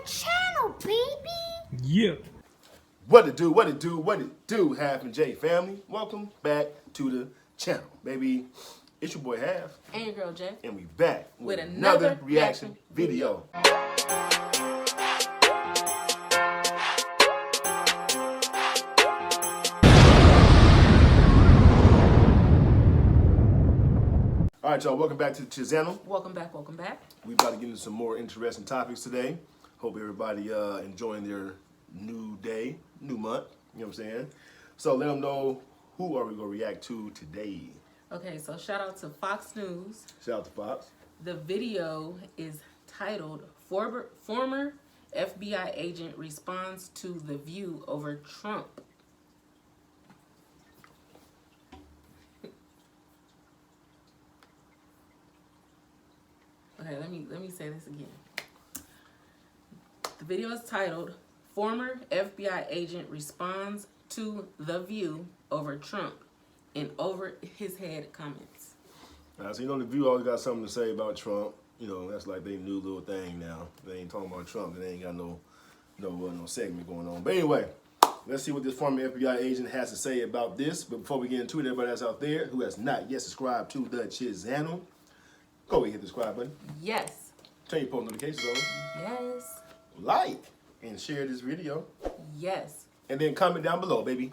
channel, baby. Yeah. What it do, Half and J family. Welcome back to the channel, baby. It's your boy Half. And your girl Jay. And we back with another reaction video. All right, y'all, welcome back to the channel. Welcome back. We about to get into some more interesting topics today. Hope everybody enjoying their new day, new month, you know what I'm saying? So let them know who are we going to react to today. Okay, so shout out to Fox News. Shout out to Fox. The video is titled Former FBI Agent Responds to The View Over Trump. Okay, let me say this again. The video is titled Former FBI Agent Responds to The View Over Trump in over his head comments. So you know, The View always got something to say about Trump. You know, that's like their new little thing now. They ain't talking about Trump. They ain't got no segment going on. But anyway, let's see what this former FBI agent has to say about this. But before we get into it, everybody that's out there who has not yet subscribed to the channel, go ahead and hit the subscribe button. Yes. Turn your post notifications on. Yes. Like and share this video. Yes. And then comment down below, baby.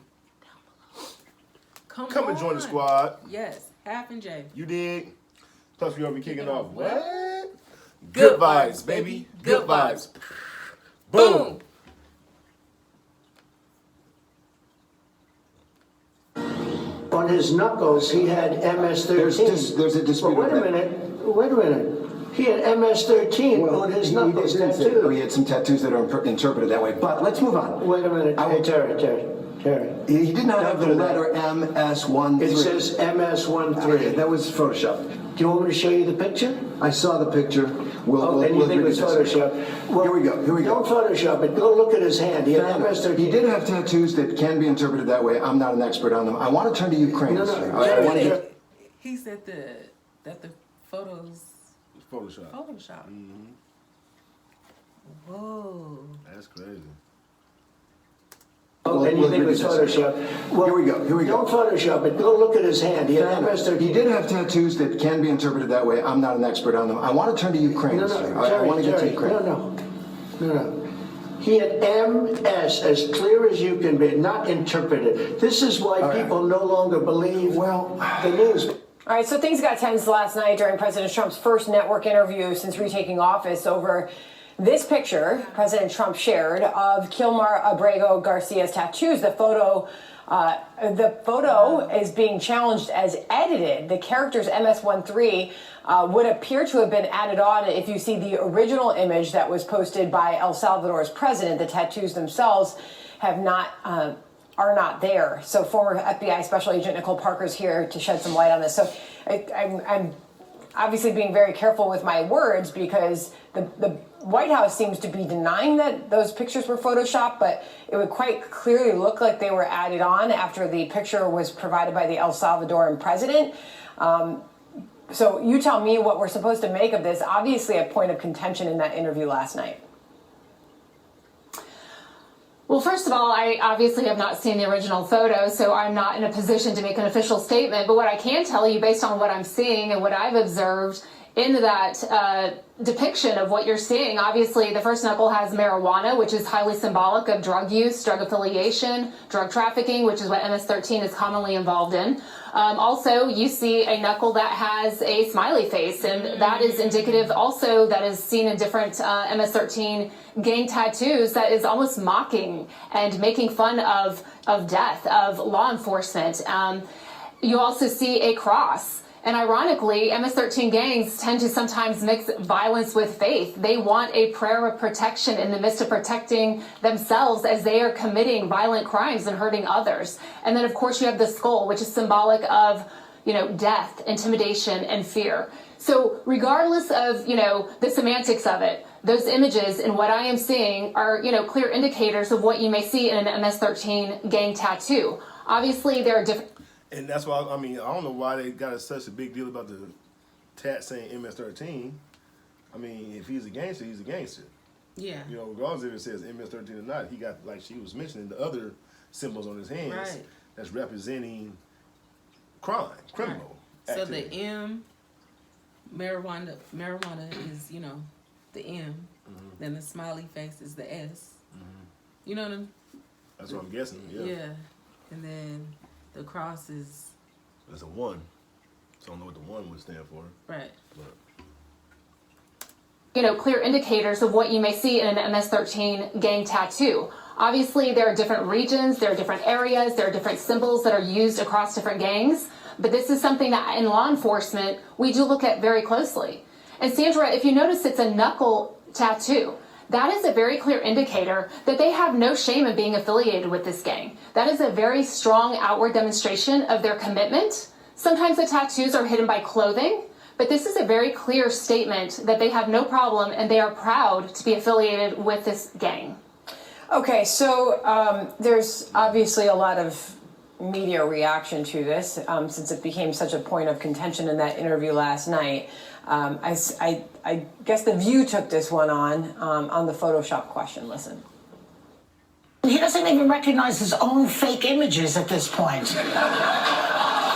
Come and join the squad. Yes. Half and J. You dig? Plus, we gonna be kicking off what? Good vibes, baby. Good vibes. Boom. On his knuckles, he had MS-13. There's a dispute. Wait a minute. He had MS-13 on his knuckles tattoo. He had some tattoos that are interpreted that way. But let's move on. Wait a minute. Hey, Terry. He did not have the letter MS-13. It says MS-13. That was Photoshop. Do you want me to show you the picture? I saw the picture. And you think it was Photoshop? Well, here we go. Don't Photoshop it. Go look at his hand. He had MS-13. He did have tattoos that can be interpreted that way. I'm not an expert on them. I want to turn to Ukraine. He said that the photos Photoshop. Mm-hmm. Whoa. That's crazy. And you think it was Photoshop? Well, here we go. Don't Photoshop it. Go look at his hand. He had MS-13. He did have tattoos that can be interpreted that way. I'm not an expert on them. I want to turn to Ukraine. I want to get to Ukraine. No. He had MS as clear as you can be, not interpreted. This is why people no longer believe the news. All right, so things got tense last night during President Trump's first network interview since retaking office over this picture President Trump shared of Kilmar Abrego Garcia's tattoos. The photo is being challenged as edited. The characters MS-13 would appear to have been added on if you see the original image that was posted by El Salvador's president. The tattoos themselves have not are not there. So former FBI Special Agent Nicole Parker is here to shed some light on this. So I'm obviously being very careful with my words because the White House seems to be denying that those pictures were Photoshopped, but it would quite clearly look like they were added on after the picture was provided by the El Salvadoran president. So you tell me what we're supposed to make of this. Obviously a point of contention in that interview last night. Well, first of all, I obviously have not seen the original photo, so I'm not in a position to make an official statement. But what I can tell you, based on what I'm seeing and what I've observed in that depiction of what you're seeing, obviously the first knuckle has marijuana, which is highly symbolic of drug use, drug affiliation, drug trafficking, which is what MS-13 is commonly involved in. Also, you see a knuckle that has a smiley face, and that is indicative also that is seen in different MS-13 gang tattoos that is almost mocking and making fun of death, of law enforcement. You also see a cross. And ironically, MS-13 gangs tend to sometimes mix violence with faith. They want a prayer of protection in the midst of protecting themselves as they are committing violent crimes and hurting others. And then, of course, you have the skull, which is symbolic of, death, intimidation, and fear. So regardless of, the semantics of it, those images and what I am seeing are, clear indicators of what you may see in an MS-13 gang tattoo. Obviously, there are different... And that's why, I don't know why they got such a big deal about the tat saying MS-13. I mean, if he's a gangster, he's a gangster. Yeah. You know, regardless if it says MS-13 or not, he got, like she was mentioning, the other symbols on his hands Right. that's representing crime, criminal activity. So the M, marijuana is, you know, the M. Then the smiley face is the S. You know what I'm? That's what I'm guessing. Yeah. And then the cross is There's a 1. So I don't know what the 1 would stand for. right. But Clear indicators of what you may see in an MS-13 gang tattoo. Obviously, there are different regions, there are different areas, there are different symbols that are used across different gangs. But this is something that in law enforcement, we do look at very closely. And Sandra, if you notice, it's a knuckle tattoo. That is a very clear indicator that they have no shame in being affiliated with this gang. That is a very strong outward demonstration of their commitment. Sometimes the tattoos are hidden by clothing, but this is a very clear statement that they have no problem and they are proud to be affiliated with this gang. Okay, so there's obviously a lot of media reaction to this since it became such a point of contention in that interview last night. I guess The View took this one on the Photoshop question. Listen. He doesn't even recognize his own fake images at this point.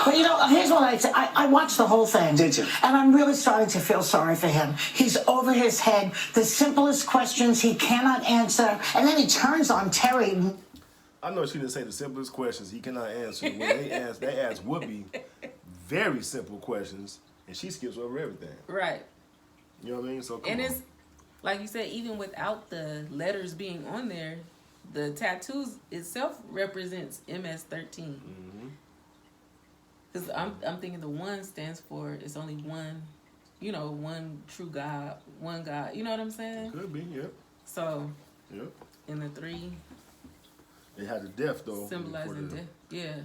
But here's what I'd say. I watched the whole thing. Did you? And I'm really starting to feel sorry for him. He's over his head. The simplest questions he cannot answer. And then he turns on Terry. I know she didn't say the simplest questions he cannot answer. When they ask Whoopi very simple questions, and she skips over everything. Right. You know what I mean? So come And on. it's like you said, even without the letters being on there, the tattoos itself represents MS-13. Because I'm thinking the 1 stands for it's only one, one true God, one God. You know what I'm saying? Could be, yep. So, Yep. in the 3 They had the death though. symbolizing for the- death. Yeah.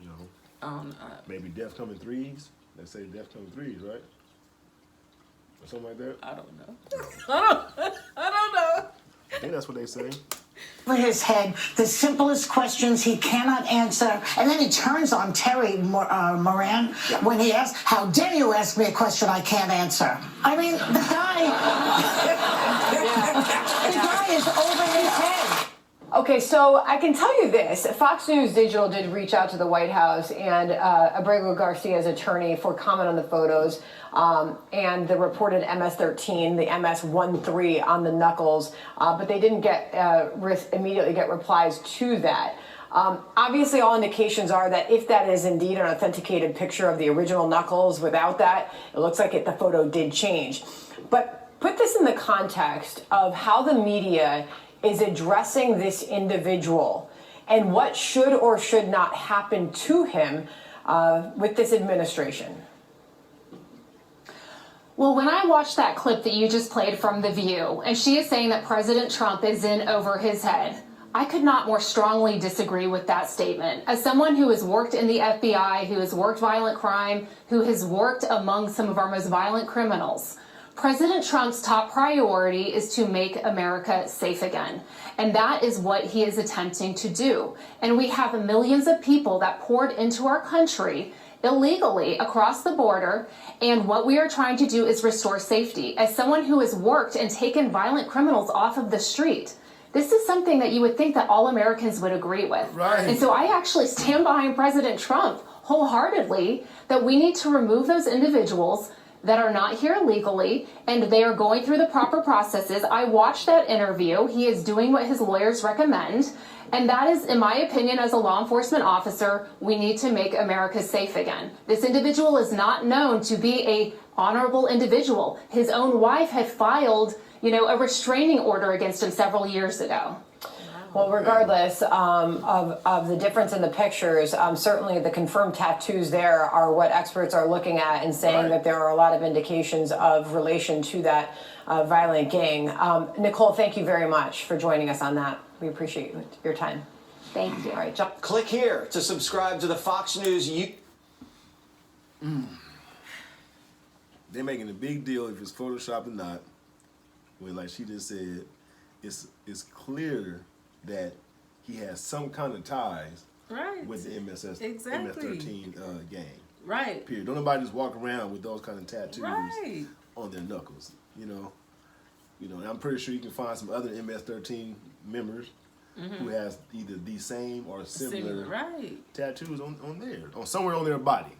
You know, maybe death come in 3s. They say death come in 3s, right? Or something like that. I don't know. I don't know. I think that's what they say. Over his head, the simplest questions he cannot answer. And then he turns on Terry Moran when he asks, how dare you ask me a question I can't answer? I mean, the guy is over his head. Okay, so I can tell you this. Fox News Digital did reach out to the White House and Abrego Garcia's attorney for comment on the photos and the reported MS-13, the MS-13 on the knuckles, but they didn't immediately get replies to that. Obviously, all indications are that if that is indeed an authenticated picture of the original knuckles, without that, it looks like the photo did change. But put this in the context of how the media is addressing this individual and what should or should not happen to him with this administration. Well, when I watched that clip that you just played from The View, and she is saying that President Trump is in over his head, I could not more strongly disagree with that statement. As someone who has worked in the FBI, who has worked violent crime, who has worked among some of our most violent criminals, President Trump's top priority is to make America safe again. And that is what he is attempting to do. And we have millions of people that poured into our country illegally across the border. And what we are trying to do is restore safety. As someone who has worked and taken violent criminals off of the street, this is something that you would think that all Americans would agree with. Right. And so I actually stand behind President Trump wholeheartedly that we need to remove those individuals that are not here legally, and they are going through the proper processes. I watched that interview. He is doing what his lawyers recommend, and that is, in my opinion, as a law enforcement officer, we need to make America safe again. This individual is not known to be a honorable individual. His own wife had filed, a restraining order against him several years ago. Well, regardless of the difference in the pictures, certainly the confirmed tattoos there are what experts are looking at and saying that there are a lot of indications of relation to that violent gang. Nicole, thank you very much for joining us on that. We appreciate your time. Thank you. All right, John. Click here to subscribe to the Fox News. They're making a big deal if it's Photoshop or not. When, like she just said, it's clear that he has some kind of ties with the MS-13 gang. Right. Period. Don't nobody just walk around with those kind of tattoos Right. on their knuckles, You know, and I'm pretty sure you can find some other MS-13 members who has either the same or similar right. tattoos on there, or somewhere on their body.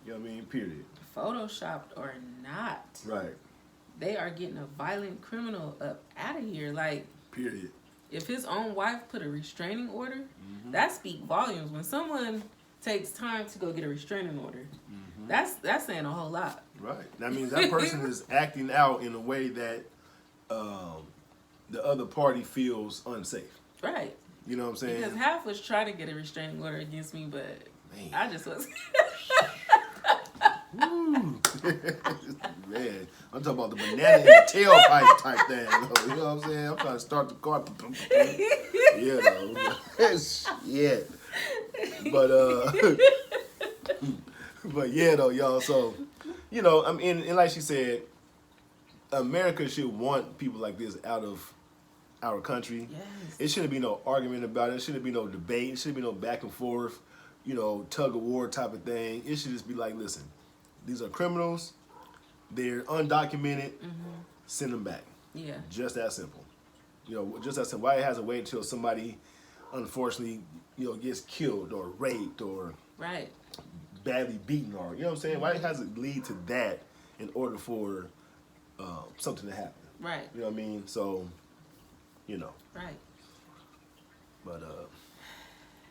You know what I mean? Period. Photoshopped or not. Right. They are getting a violent criminal up out of here. Like, period. If his own wife put a restraining order, that speaks volumes. When someone takes time to go get a restraining order, that's saying a whole lot. Right. That means that person is acting out in a way that the other party feels unsafe. Right. You know what I'm saying? Because half was trying to get a restraining order against me, but I just was. Man, I'm talking about the banana in the tailpipe type thing. You know what I'm saying? I'm trying to start the car. Yeah. But yeah, though, y'all. So, you know, I mean, and like she said, America should want people like this out of our country. Yes. It shouldn't be no argument about it. It shouldn't be no debate. It shouldn't be no back and forth, you know, tug of war type of thing. It should just be like, listen, these are criminals. They're undocumented. Send them back. Yeah. Just that simple. You know, just that simple. Why it has to wait until somebody, unfortunately, you know, gets killed or raped or badly beaten or, you know what I'm saying? Why it has to lead to that in order for something to happen? Right. You know what I mean? So, you know. Right. But,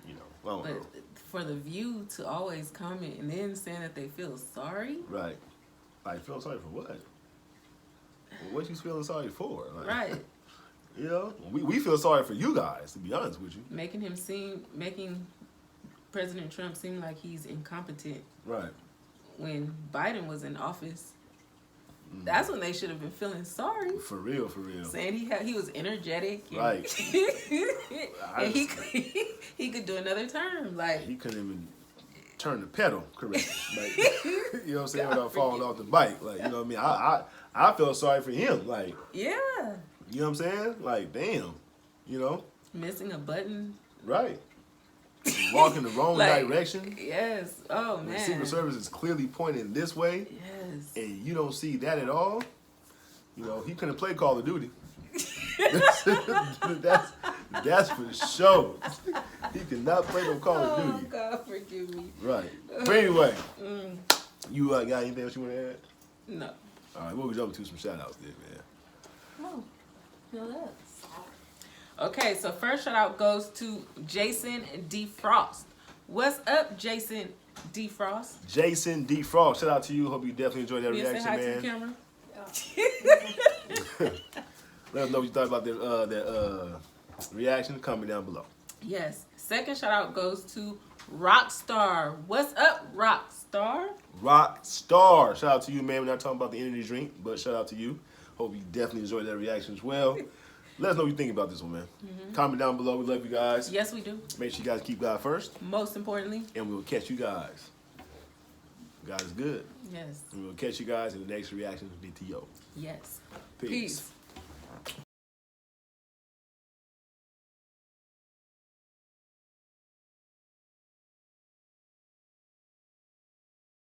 you know, I don't know. For the View to always comment and then saying that they feel sorry. Right. Like, feel sorry for what? Well, what you feeling sorry for? Like, right. You know, we feel sorry for you guys, to be honest with you. Making President Trump seem like he's incompetent. Right. When Biden was in office, that's when they should have been feeling sorry. For real, for real. Saying he was energetic. And right. And he could do another term. Like, he couldn't even turn the pedal correctly. Like, you know what I'm saying? Without falling off the bike. Like, you know what I mean? I felt sorry for him. Like, yeah. You know what I'm saying? Like, damn. You know? Missing a button. Right. Walking the wrong direction. Yes. Oh, man. The Secret Service is clearly pointing this way. Yes. And you don't see that at all. You know, he couldn't play Call of Duty. that's for sure. He could not play no Call of Duty. Oh, God, forgive me. Right. But anyway, you got anything else you want to add? No. All right, we'll be jumping to some shout-outs then, man. Oh, no, that's... Okay, so first shout out goes to Jason D. Frost. What's up, Jason D. Frost? Jason D. Frost, shout out to you. Hope you definitely enjoyed that reaction, say hi man. to the camera? Let us know what you thought about that reaction. Comment down below. Yes. Second shout out goes to Rockstar. What's up, Rockstar? Rockstar. Shout out to you, man. We're not talking about the energy drink, but shout out to you. Hope you definitely enjoyed that reaction as well. Let us know what you think about this one, man. Comment down below. We love you guys. Yes, we do. Make sure you guys keep God first. Most importantly. And we'll catch you guys. God is good. Yes. And we'll catch you guys in the next reaction to DTO. Yes. Peace.